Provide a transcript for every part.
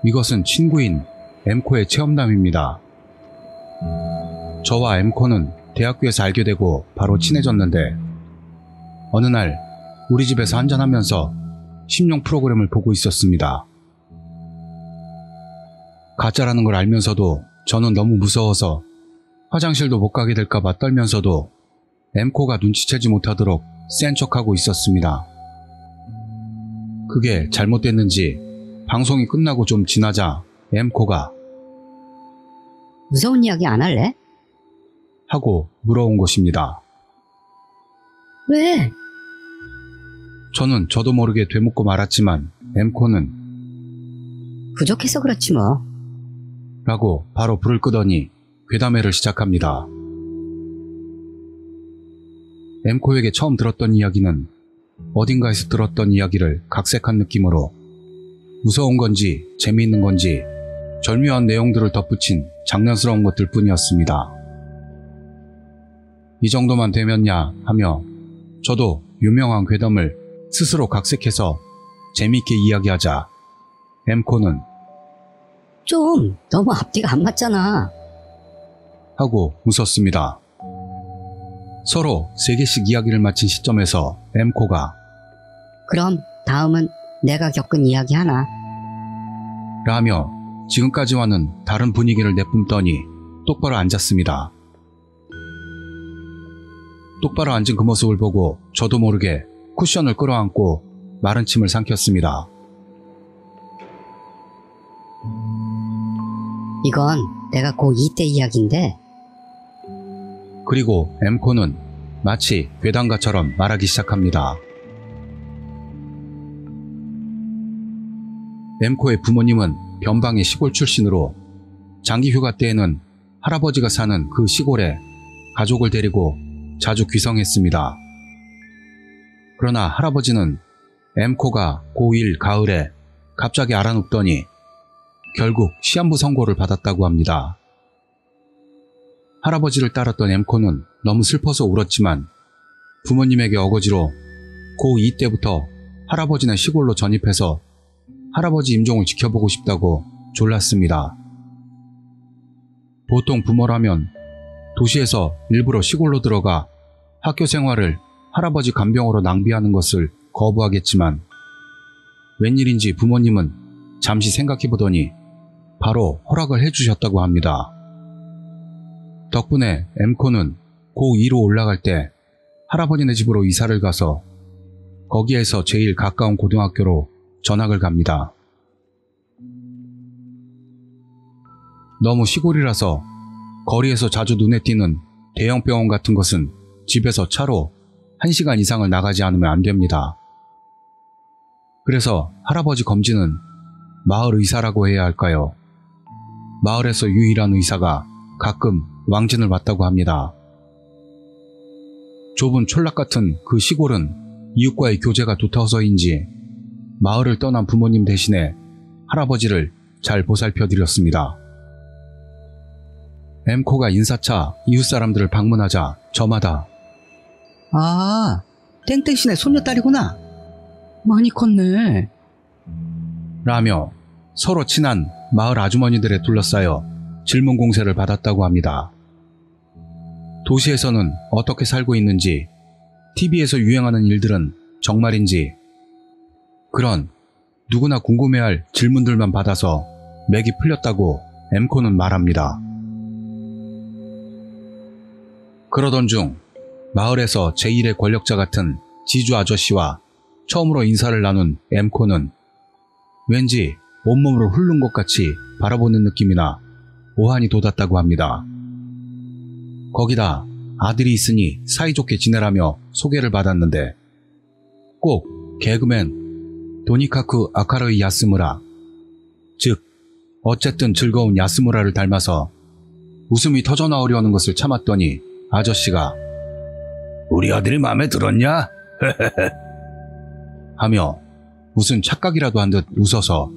이것은 친구인 엠코의 체험담입니다. 저와 엠코는 대학교에서 알게 되고 바로 친해졌는데 어느 날 우리 집에서 한잔하면서 심령 프로그램을 보고 있었습니다. 가짜라는 걸 알면서도 저는 너무 무서워서 화장실도 못 가게 될까봐 떨면서도 엠코가 눈치채지 못하도록 센 척하고 있었습니다. 그게 잘못됐는지 방송이 끝나고 좀 지나자 엠코가 무서운 이야기 안 할래? 하고 물어온 것입니다. 왜? 저는 저도 모르게 되묻고 말았지만 엠코는 부족해서 그렇지 뭐. 라고 바로 불을 끄더니 괴담회를 시작합니다. 엠코에게 처음 들었던 이야기는 어딘가에서 들었던 이야기를 각색한 느낌으로 무서운 건지 재미있는 건지 절묘한 내용들을 덧붙인 장난스러운 것들 뿐이었습니다. 이 정도만 되면야 하며 저도 유명한 괴담을 스스로 각색해서 재미있게 이야기하자 엠코는 좀 너무 앞뒤가 안 맞잖아. 하고 웃었습니다. 서로 3개씩 이야기를 마친 시점에서 엠코가 그럼 다음은 내가 겪은 이야기 하나. 라며 지금까지와는 다른 분위기를 내뿜더니 똑바로 앉았습니다. 똑바로 앉은 그 모습을 보고 저도 모르게 쿠션을 끌어안고 마른 침을 삼켰습니다. 이건 내가 고2 때 이야기인데 그리고 엠코는 마치 괴담가처럼 말하기 시작합니다. 엠코의 부모님은 변방의 시골 출신으로 장기 휴가 때에는 할아버지가 사는 그 시골에 가족을 데리고 자주 귀성했습니다. 그러나 할아버지는 엠코가 고1 가을에 갑자기 알아눕더니 결국 시한부 선고를 받았다고 합니다. 할아버지를 따랐던 엠코는 너무 슬퍼서 울었지만 부모님에게 어거지로 고2 때부터 할아버지네 시골로 전입해서 할아버지 임종을 지켜보고 싶다고 졸랐습니다. 보통 부모라면 도시에서 일부러 시골로 들어가 학교 생활을 할아버지 간병으로 낭비하는 것을 거부하겠지만 웬일인지 부모님은 잠시 생각해보더니 바로 허락을 해주셨다고 합니다. 덕분에 엠코는 고2로 올라갈 때 할아버지네 집으로 이사를 가서 거기에서 제일 가까운 고등학교로 전학을 갑니다. 너무 시골이라서 거리에서 자주 눈에 띄는 대형 병원 같은 것은 집에서 차로 1시간 이상을 나가지 않으면 안 됩니다. 그래서 할아버지 검진은 마을 의사라고 해야 할까요? 마을에서 유일한 의사가 가끔 왕진을 맡다고 합니다. 좁은 촌락 같은 그 시골은 이웃과의 교제가 두터워서인지 마을을 떠난 부모님 대신에 할아버지를 잘 보살펴드렸습니다. 엠코가 인사차 이웃 사람들을 방문하자 저마다 아, 땡땡씨네 손녀딸이구나. 많이 컸네. 라며 서로 친한 마을 아주머니들에 둘러싸여 질문 공세를 받았다고 합니다. 도시에서는 어떻게 살고 있는지, TV에서 유행하는 일들은 정말인지 그런 누구나 궁금해할 질문들만 받아서 맥이 풀렸다고 엠코는 말합니다. 그러던 중 마을에서 제1의 권력자 같은 지주 아저씨와 처음으로 인사를 나눈 엠코는 왠지 온몸으로 훑는 것 같이 바라보는 느낌이나 오한이 돋았다고 합니다. 거기다 아들이 있으니 사이좋게 지내라며 소개를 받았는데 꼭 개그맨 도니카쿠 아카르이 야스무라, 즉 어쨌든 즐거운 야스무라를 닮아서 웃음이 터져나오려는 것을 참았더니 아저씨가 우리 아들이 마음에 들었냐? 하며 무슨 착각이라도 한 듯 웃어서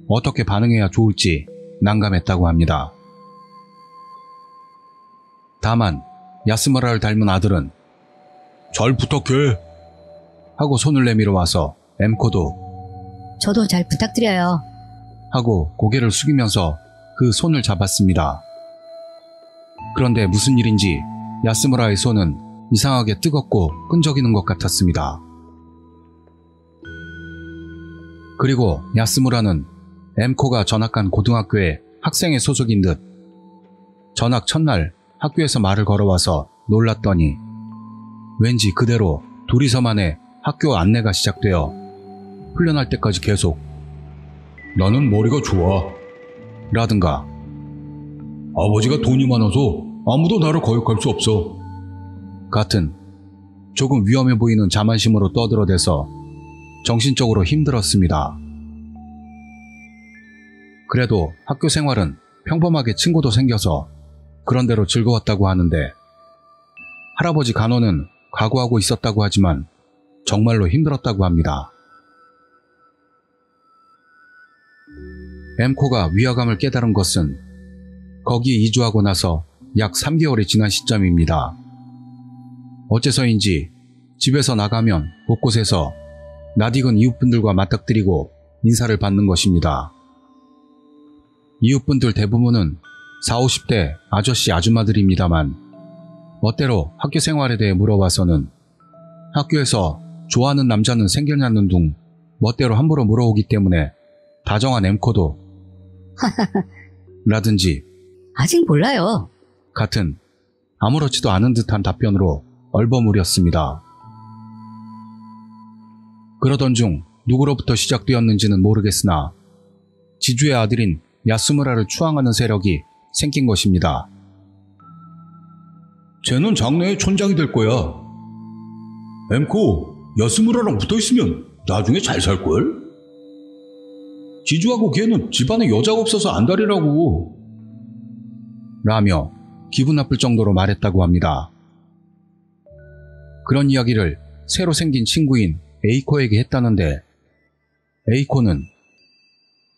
어떻게 반응해야 좋을지 난감했다고 합니다. 다만 야스무라를 닮은 아들은 잘 부탁해 하고 손을 내밀어 와서 엠코도 저도 잘 부탁드려요 하고 고개를 숙이면서 그 손을 잡았습니다. 그런데 무슨 일인지 야스무라의 손은 이상하게 뜨겁고 끈적이는 것 같았습니다. 그리고 야스무라는 엠코가 전학 간 고등학교의 학생회 소속인 듯 전학 첫날 학교에서 말을 걸어와서 놀랐더니 왠지 그대로 둘이서만의 학교 안내가 시작되어 훈련할 때까지 계속 나는 머리가 좋아 라든가 아버지가 돈이 많아서 아무도 나를 거역할 수 없어 같은 조금 위험해 보이는 자만심으로 떠들어대서 정신적으로 힘들었습니다. 그래도 학교 생활은 평범하게 친구도 생겨서 그런대로 즐거웠다고 하는데 할아버지 간호는 각오하고 있었다고 하지만 정말로 힘들었다고 합니다. 엠코가 위화감을 깨달은 것은 거기에 이주하고 나서 약 3개월이 지난 시점입니다. 어째서인지 집에서 나가면 곳곳에서 낯익은 이웃분들과 맞닥뜨리고 인사를 받는 것입니다. 이웃분들 대부분은 40, 50대 아저씨 아줌마들입니다만 멋대로 학교 생활에 대해 물어봐서는 학교에서 좋아하는 남자는 생겼냐는 둥 멋대로 함부로 물어오기 때문에 다정한 엠코도 라든지 아직 몰라요. 같은 아무렇지도 않은 듯한 답변으로 얼버무렸습니다. 그러던 중 누구로부터 시작되었는지는 모르겠으나 지주의 아들인 야스무라를 추앙하는 세력이 생긴 것입니다. 쟤는 장래의 촌장이 될 거야. 엠코, 야스무라랑 붙어있으면 나중에 잘 살걸? 지주하고 걔는 집안에 여자가 없어서 안달이라고 라며 기분 나쁠 정도로 말했다고 합니다. 그런 이야기를 새로 생긴 친구인 에이코에게 했다는데 에이코는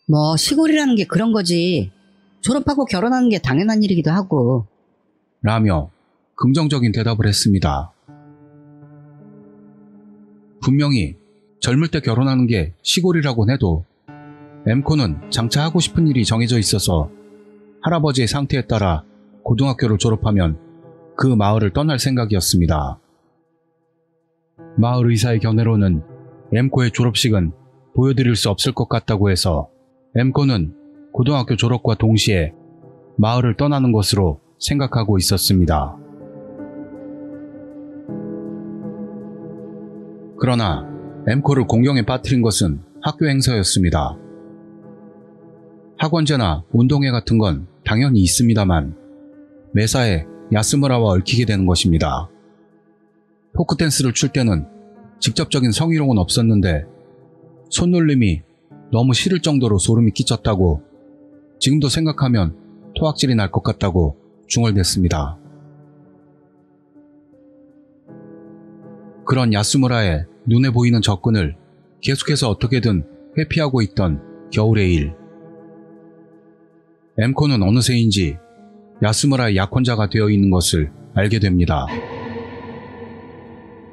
뭐 시골이라는 게 그런 거지. 졸업하고 결혼하는 게 당연한 일이기도 하고. 라며 긍정적인 대답을 했습니다. 분명히 젊을 때 결혼하는 게 시골이라곤 해도 엠코는 장차 하고 싶은 일이 정해져 있어서 할아버지의 상태에 따라 고등학교를 졸업하면 그 마을을 떠날 생각이었습니다. 마을 의사의 견해로는 엠코의 졸업식은 보여드릴 수 없을 것 같다고 해서 엠코는 고등학교 졸업과 동시에 마을을 떠나는 것으로 생각하고 있었습니다. 그러나 엠코를 공경에 빠뜨린 것은 학교 행사였습니다. 학원제나 운동회 같은 건 당연히 있습니다만 매사에 야스무라와 얽히게 되는 것입니다. 포크댄스를 출 때는 직접적인 성희롱은 없었는데 손놀림이 너무 싫을 정도로 소름이 끼쳤다고 지금도 생각하면 토악질이 날 것 같다고 중얼댔습니다. 그런 야스무라의 눈에 보이는 접근을 계속해서 어떻게든 회피하고 있던 겨울의 일. 엠코는 어느새인지 야스무라의 약혼자가 되어 있는 것을 알게 됩니다.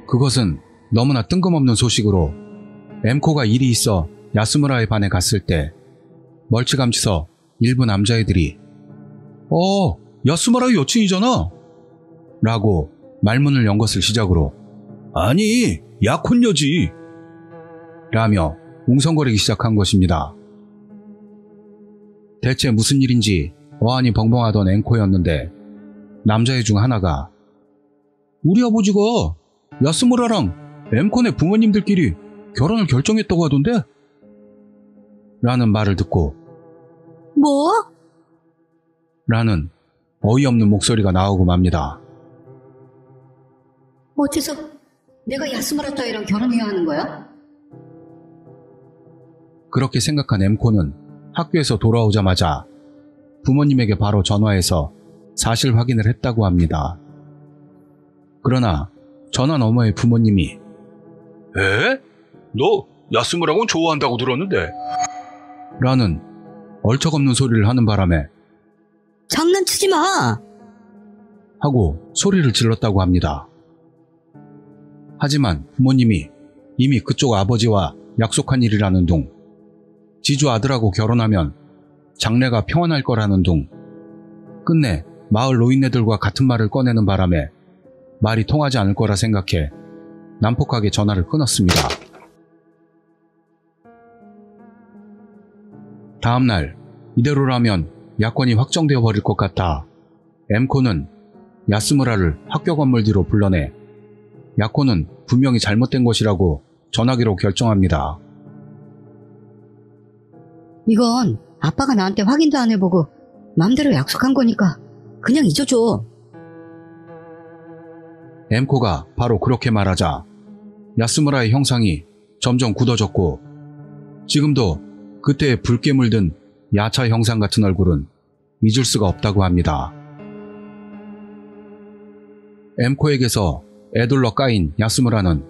그것은 너무나 뜬금없는 소식으로 엠코가 일이 있어 야스무라의 반에 갔을 때 멀찌감치서 일부 남자애들이 야스무라의 여친이잖아 라고 말문을 연 것을 시작으로 아니 약혼녀지 라며 웅성거리기 시작한 것입니다. 대체 무슨 일인지 어안이 벙벙하던 앵코였는데 남자애 중 하나가 우리 아버지가 야스무라랑 엠콘의 부모님들끼리 결혼을 결정했다고 하던데? 라는 말을 듣고 뭐? 라는 어이없는 목소리가 나오고 맙니다. 어째서 내가 야스무라 따위랑 결혼해야 하는 거야? 그렇게 생각한 엠코는 학교에서 돌아오자마자 부모님에게 바로 전화해서 사실 확인을 했다고 합니다. 그러나 전화 너머의 부모님이 에? 너 야스무라고는 좋아한다고 들었는데? 라는 얼척없는 소리를 하는 바람에 장난치지 마! 하고 소리를 질렀다고 합니다. 하지만 부모님이 이미 그쪽 아버지와 약속한 일이라는 둥 지주 아들하고 결혼하면 장래가 평안할 거라는 둥. 끝내 마을 노인네들과 같은 말을 꺼내는 바람에 말이 통하지 않을 거라 생각해 난폭하게 전화를 끊었습니다. 다음날 이대로라면 야권이 확정되어 버릴 것 같아 엠코는 야스무라를 학교 건물 뒤로 불러내 야코는 분명히 잘못된 것이라고 전하기로 결정합니다. 이건 아빠가 나한테 확인도 안 해보고 맘대로 약속한 거니까 그냥 잊어줘. 엠코가 바로 그렇게 말하자 야스무라의 형상이 점점 굳어졌고 지금도 그때의 붉게 물든 야차 형상 같은 얼굴은 잊을 수가 없다고 합니다. 엠코에게서 애둘러 까인 야스무라는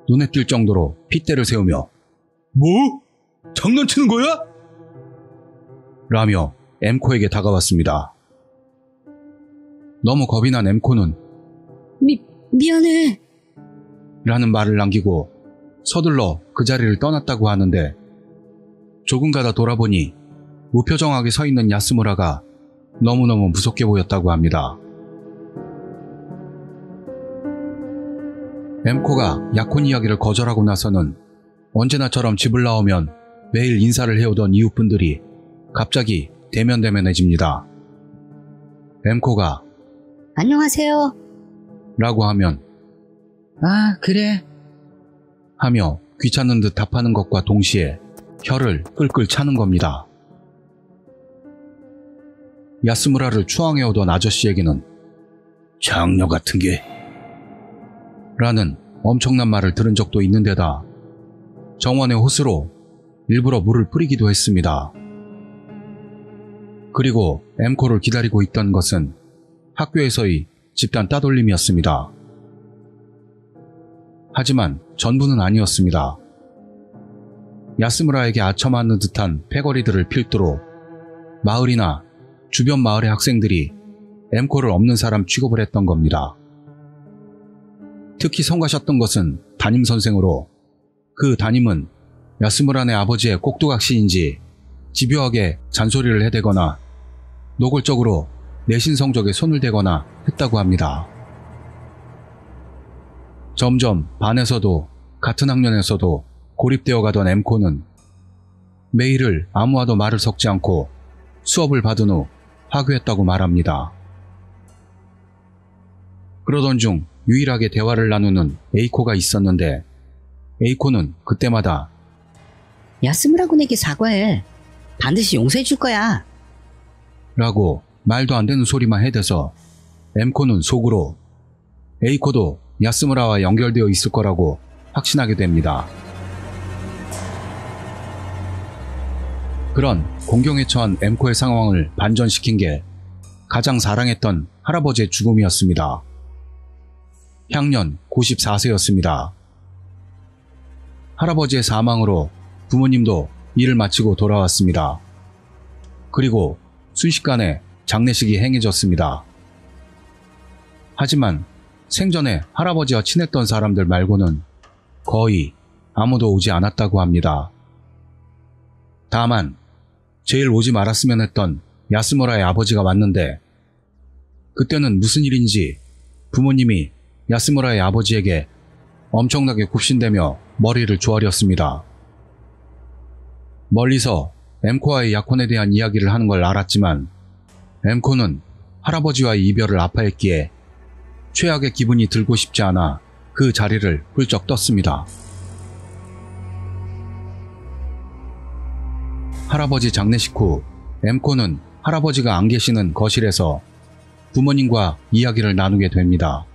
눈에 띌 정도로 핏대를 세우며 뭐? 장난치는 거야? 라며 엠코에게 다가왔습니다. 너무 겁이 난 엠코는 미안해. 라는 말을 남기고 서둘러 그 자리를 떠났다고 하는데 조금 가다 돌아보니 무표정하게 서 있는 야스무라가 너무너무 무섭게 보였다고 합니다. 엠코가 야콘 이야기를 거절하고 나서는 언제나처럼 집을 나오면 매일 인사를 해오던 이웃분들이 갑자기 대면대면해집니다. 엠코가 안녕하세요. 라고 하면 아, 그래. 하며 귀찮은 듯 답하는 것과 동시에 혀를 끌끌 차는 겁니다. 야스무라를 추앙해오던 아저씨에게는 장녀 같은 게 라는 엄청난 말을 들은 적도 있는데다 정원의 호스로 일부러 물을 뿌리기도 했습니다. 그리고 엠코를 기다리고 있던 것은 학교에서의 집단 따돌림이었습니다. 하지만 전부는 아니었습니다. 야스무라에게 아첨하는 듯한 패거리들을 필두로 마을이나 주변 마을의 학생들이 엠코를 없는 사람 취급을 했던 겁니다. 특히 성가셨던 것은 담임선생으로 그 담임은 야스무라네 아버지의 꼭두각시인지 집요하게 잔소리를 해대거나 노골적으로 내신 성적에 손을 대거나 했다고 합니다. 점점 반에서도 같은 학년에서도 고립되어 가던 엠코는 매일을 아무와도 말을 섞지 않고 수업을 받은 후 하교했다고 말합니다. 그러던 중 유일하게 대화를 나누는 에이코가 있었는데 에이코는 그때마다 야스무라 군에게 사과해. 반드시 용서해 줄 거야. 라고 말도 안 되는 소리만 해대서 엠코는 속으로 에이코도 야스무라와 연결되어 있을 거라고 확신하게 됩니다. 그런 공경에 처한 엠코의 상황을 반전시킨 게 가장 사랑했던 할아버지의 죽음이었습니다. 향년 94세였습니다. 할아버지의 사망으로 부모님도 일을 마치고 돌아왔습니다. 그리고 순식간에 장례식이 행해졌습니다. 하지만 생전에 할아버지와 친했던 사람들 말고는 거의 아무도 오지 않았다고 합니다. 다만 제일 오지 말았으면 했던 야스무라의 아버지가 왔는데 그때는 무슨 일인지 부모님이 야스무라의 아버지에게 엄청나게 굽신대며 머리를 조아렸습니다. 멀리서 엠코와의 약혼에 대한 이야기를 하는 걸 알았지만 엠코는 할아버지와의 이별을 아파했기에 최악의 기분이 들고 싶지 않아 그 자리를 훌쩍 떴습니다. 할아버지 장례식 후 엠코는 할아버지가 안 계시는 거실에서 부모님과 이야기를 나누게 됩니다.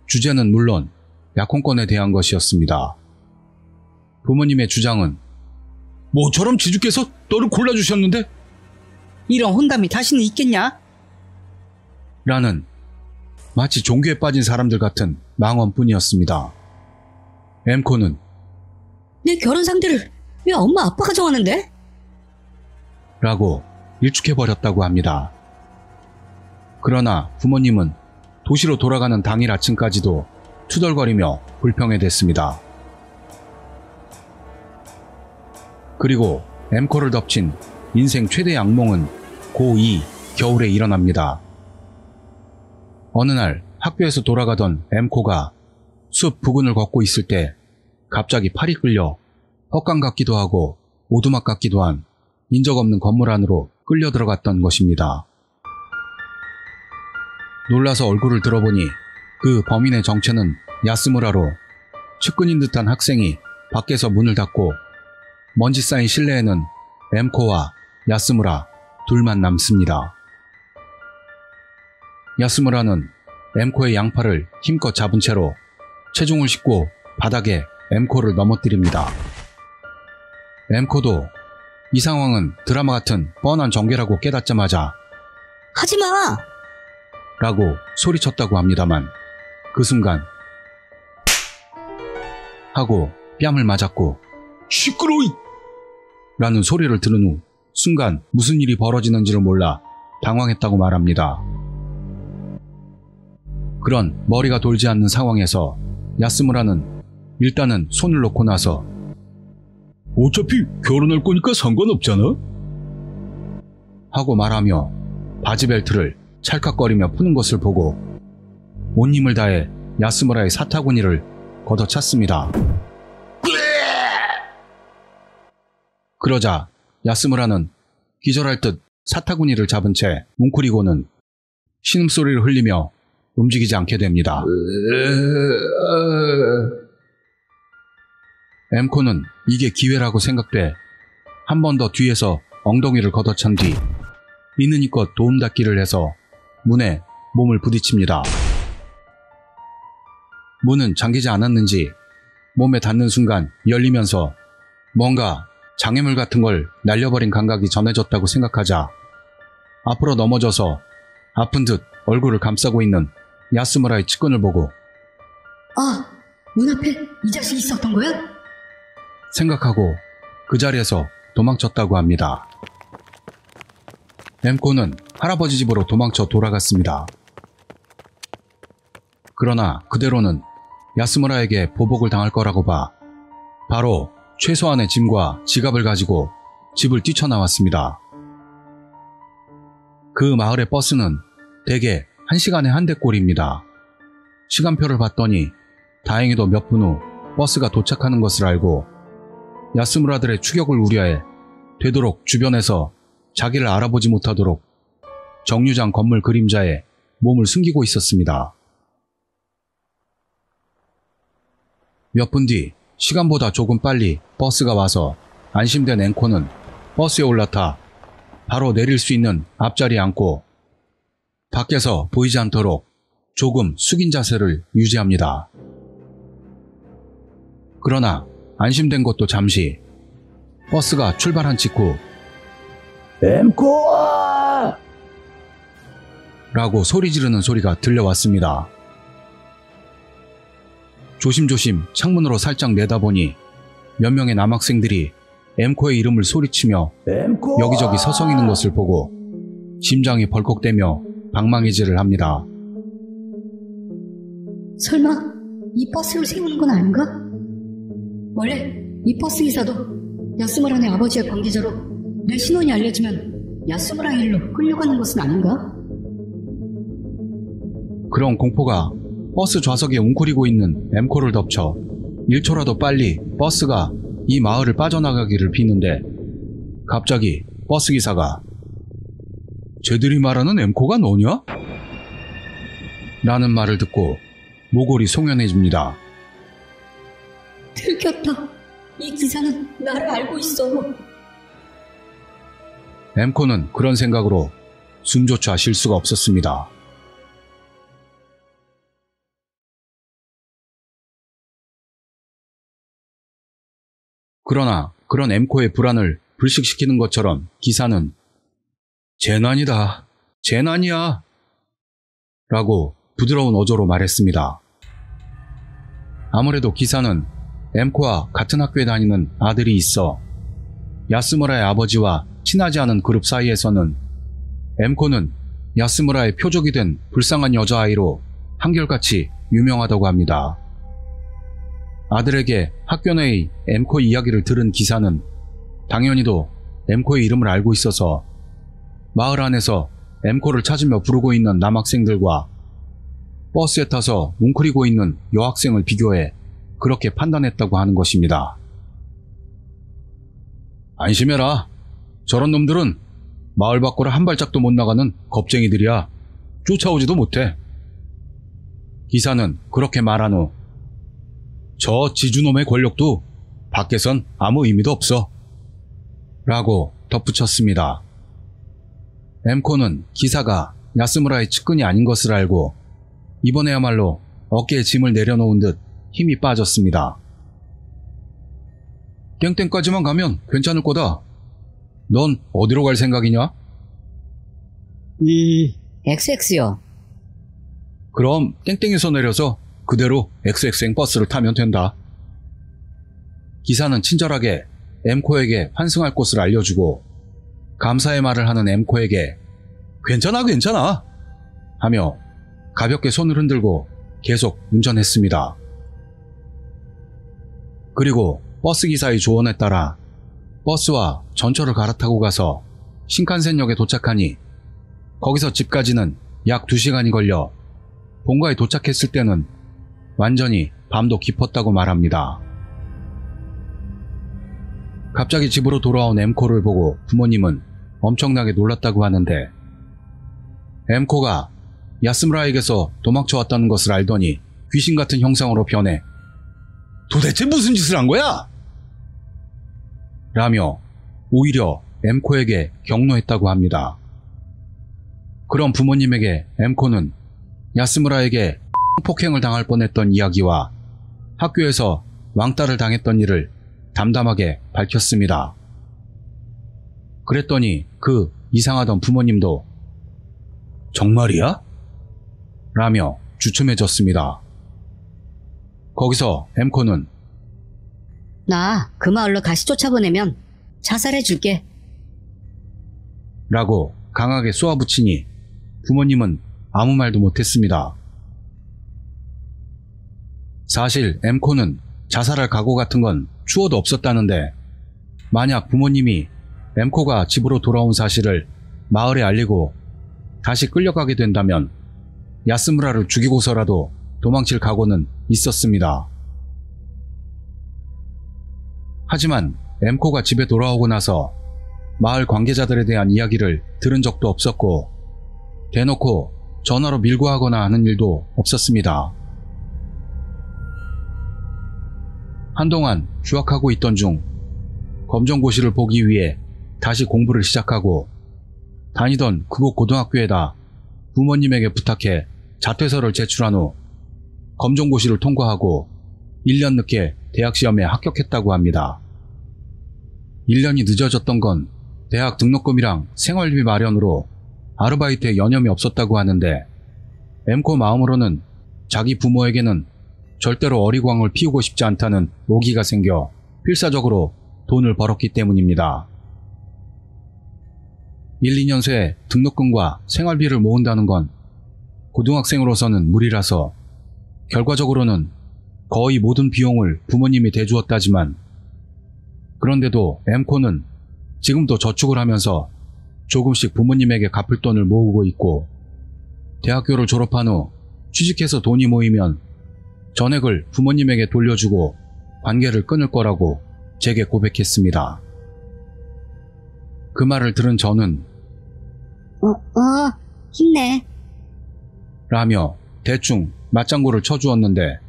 주제는 물론 약혼권에 대한 것이었습니다. 부모님의 주장은 모처럼 지주께서 너를 골라주셨는데? 이런 혼담이 다시는 있겠냐? 라는 마치 종교에 빠진 사람들 같은 망언뿐이었습니다. 엠코는 내 결혼 상대를 왜 엄마 아빠가 정하는데? 라고 일축해버렸다고 합니다. 그러나 부모님은 도시로 돌아가는 당일 아침까지도 투덜거리며 불평해댔습니다. 그리고 엠코를 덮친 인생 최대의 악몽은 고2 겨울에 일어납니다. 어느 날 학교에서 돌아가던 엠코가 숲 부근을 걷고 있을 때 갑자기 팔이 끌려 헛강 같기도 하고 오두막 같기도 한 인적 없는 건물 안으로 끌려 들어갔던 것입니다. 놀라서 얼굴을 들어보니 그 범인의 정체는 야스무라로 측근인 듯한 학생이 밖에서 문을 닫고 먼지 쌓인 실내에는 엠코와 야스무라 둘만 남습니다. 야스무라는 엠코의 양팔을 힘껏 잡은 채로 체중을 싣고 바닥에 엠코를 넘어뜨립니다. 엠코도 이 상황은 드라마 같은 뻔한 전개라고 깨닫자마자 하지마! 라고 소리쳤다고 합니다만 그 순간 하고 뺨을 맞았고 시끄러이! 라는 소리를 들은 후 순간 무슨 일이 벌어지는지를 몰라 당황했다고 말합니다. 그런 머리가 돌지 않는 상황에서 야스무라는 일단은 손을 놓고 나서 어차피 결혼할 거니까 상관없잖아? 하고 말하며 바지벨트를 찰칵거리며 푸는 것을 보고 온 힘을 다해 야스무라의 사타구니를 걷어찼습니다. 그러자 야스무라는 기절할 듯 사타구니를 잡은 채 웅크리고는 신음소리를 흘리며 움직이지 않게 됩니다. 엠코는 이게 기회라고 생각돼 한 번 더 뒤에서 엉덩이를 걷어찬 뒤 있는이껏 도움닫기를 해서 문에 몸을 부딪힙니다. 문은 잠기지 않았는지 몸에 닿는 순간 열리면서 뭔가 장애물 같은 걸 날려버린 감각이 전해졌다고 생각하자 앞으로 넘어져서 아픈 듯 얼굴을 감싸고 있는 야스무라의 측근을 보고 아, 눈앞에 이 자식이 있었던 거야? 생각하고 그 자리에서 도망쳤다고 합니다. 엠코는 할아버지 집으로 도망쳐 돌아갔습니다. 그러나 그대로는 야스무라에게 보복을 당할 거라고 봐 바로 최소한의 짐과 지갑을 가지고 집을 뛰쳐나왔습니다. 그 마을의 버스는 대개 1시간에 한 대꼴입니다. 시간표를 봤더니 다행히도 몇 분 후 버스가 도착하는 것을 알고 야스무라들의 추격을 우려해 되도록 주변에서 자기를 알아보지 못하도록 정류장 건물 그림자에 몸을 숨기고 있었습니다. 몇 분 뒤 시간보다 조금 빨리 버스가 와서 안심된 앵코는 버스에 올라타 바로 내릴 수 있는 앞자리에 앉고 밖에서 보이지 않도록 조금 숙인 자세를 유지합니다. 그러나 안심된 것도 잠시 버스가 출발한 직후 엠코아! 라고 소리 지르는 소리가 들려왔습니다. 조심조심 창문으로 살짝 내다보니 몇 명의 남학생들이 엠코의 이름을 소리치며 엠코아! 여기저기 서성이는 것을 보고 심장이 벌컥대며 방망이질을 합니다. 설마 이 버스를 세우는 건 아닌가? 원래 이 버스 기사도 야스무라네 아버지의 관계자로 내 신원이 알려지면 야스무라 일로 끌려가는 것은 아닌가? 그런 공포가 버스 좌석에 웅크리고 있는 엠코를 덮쳐 1초라도 빨리 버스가 이 마을을 빠져나가기를 비는데 갑자기 버스 기사가 쟤들이 말하는 엠코가 너냐? 라는 말을 듣고 모골이 송연해집니다. 들켰다. 이 기사는 나를 알고 있어. 엠코는 그런 생각으로 숨조차 쉴 수가 없었습니다. 그러나 그런 엠코의 불안을 불식시키는 것처럼 기사는 재난이다. 재난이야. 라고 부드러운 어조로 말했습니다. 아무래도 기사는 엠코와 같은 학교에 다니는 아들이 있어 야스무라의 아버지와 친하지 않은 그룹 사이에서는 엠코는 야스무라의 표적이 된 불쌍한 여자아이로 한결같이 유명하다고 합니다. 아들에게 학교 내의 엠코 이야기를 들은 기사는 당연히도 엠코의 이름을 알고 있어서 마을 안에서 엠코를 찾으며 부르고 있는 남학생들과 버스에 타서 웅크리고 있는 여학생을 비교해 그렇게 판단했다고 하는 것입니다. 안심해라. 저런 놈들은 마을 밖으로 한 발짝도 못 나가는 겁쟁이들이야. 쫓아오지도 못해. 기사는 그렇게 말한 후 저 지주놈의 권력도 밖에선 아무 의미도 없어 라고 덧붙였습니다. 엠코는 기사가 야스무라의 측근이 아닌 것을 알고 이번에야말로 어깨에 짐을 내려놓은 듯 힘이 빠졌습니다. 땡땡까지만 가면 괜찮을 거다. 넌 어디로 갈 생각이냐? XX요. 그럼 땡땡에서 내려서 그대로 XX행 버스를 타면 된다. 기사는 친절하게 엠코에게 환승할 곳을 알려주고 감사의 말을 하는 엠코에게 괜찮아 하며 가볍게 손을 흔들고 계속 운전했습니다. 그리고 버스기사의 조언에 따라 버스와 전철을 갈아타고 가서 신칸센역에 도착하니 거기서 집까지는 약 2시간이 걸려 본가에 도착했을 때는 완전히 밤도 깊었다고 말합니다. 갑자기 집으로 돌아온 엠코를 보고 부모님은 엄청나게 놀랐다고 하는데 엠코가 야스무라에게서 도망쳐왔다는 것을 알더니 귀신 같은 형상으로 변해 도대체 무슨 짓을 한 거야? 라며 오히려 엠코에게 격노했다고 합니다. 그런 부모님에게 엠코는 야스무라에게 폭행을 당할 뻔했던 이야기와 학교에서 왕따를 당했던 일을 담담하게 밝혔습니다. 그랬더니 그 이상하던 부모님도 정말이야? 라며 주춤해졌습니다. 거기서 엠코는 나 그 마을로 다시 쫓아보내면 자살해줄게. 라고 강하게 쏘아붙이니 부모님은 아무 말도 못했습니다. 사실 엠코는 자살할 각오 같은 건 추워도 없었다는데 만약 부모님이 엠코가 집으로 돌아온 사실을 마을에 알리고 다시 끌려가게 된다면 야스무라를 죽이고서라도 도망칠 각오는 있었습니다. 하지만 엠코가 집에 돌아오고 나서 마을 관계자들에 대한 이야기를 들은 적도 없었고 대놓고 전화로 밀고 하거나 하는 일도 없었습니다. 한동안 휴학하고 있던 중 검정고시를 보기 위해 다시 공부를 시작하고 다니던 그곳 고등학교에다 부모님에게 부탁해 자퇴서를 제출한 후 검정고시를 통과하고 1년 늦게 대학시험에 합격했다고 합니다. 1년이 늦어졌던 건 대학 등록금이랑 생활비 마련으로 아르바이트에 여념이 없었다고 하는데 엠코 마음으로는 자기 부모에게는 절대로 어리광을 피우고 싶지 않다는 오기가 생겨 필사적으로 돈을 벌었기 때문입니다. 1, 2년 새 등록금과 생활비를 모은다는 건 고등학생으로서는 무리라서 결과적으로는 거의 모든 비용을 부모님이 대주었다지만 그런데도 엠코는 지금도 저축을 하면서 조금씩 부모님에게 갚을 돈을 모으고 있고 대학교를 졸업한 후 취직해서 돈이 모이면 전액을 부모님에게 돌려주고 관계를 끊을 거라고 제게 고백했습니다. 그 말을 들은 저는 힘내. 라며 대충 맞장구를 쳐주었는데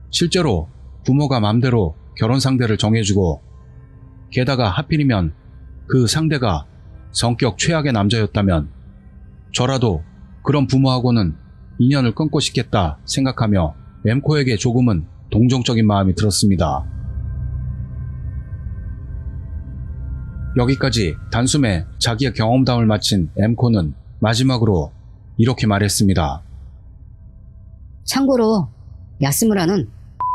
실제로 부모가 맘대로 결혼 상대를 정해주고 게다가 하필이면 그 상대가 성격 최악의 남자였다면 저라도 그런 부모하고는 인연을 끊고 싶겠다 생각하며 엠코에게 조금은 동정적인 마음이 들었습니다. 여기까지 단숨에 자기의 경험담을 마친 엠코는 마지막으로 이렇게 말했습니다. 참고로 야스무라는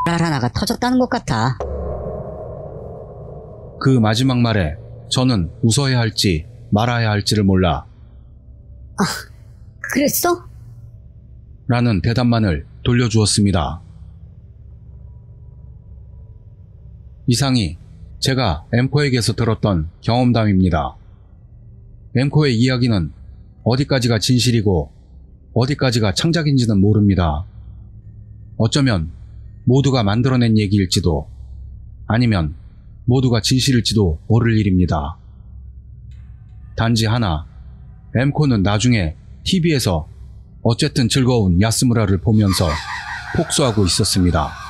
하나가 터졌다는 것 같아. 그 마지막 말에 저는 웃어야 할지 말아야 할지를 몰라 그랬어? 라는 대답만을 돌려주었습니다. 이상이 제가 엠코에게서 들었던 경험담입니다. 엠코의 이야기는 어디까지가 진실이고 어디까지가 창작인지는 모릅니다. 어쩌면 모두가 만들어낸 얘기일지도 아니면 모두가 진실일지도 모를 일입니다. 단지 하나, 엠코는 나중에 TV에서 어쨌든 즐거운 야스무라를 보면서 폭소하고 있었습니다.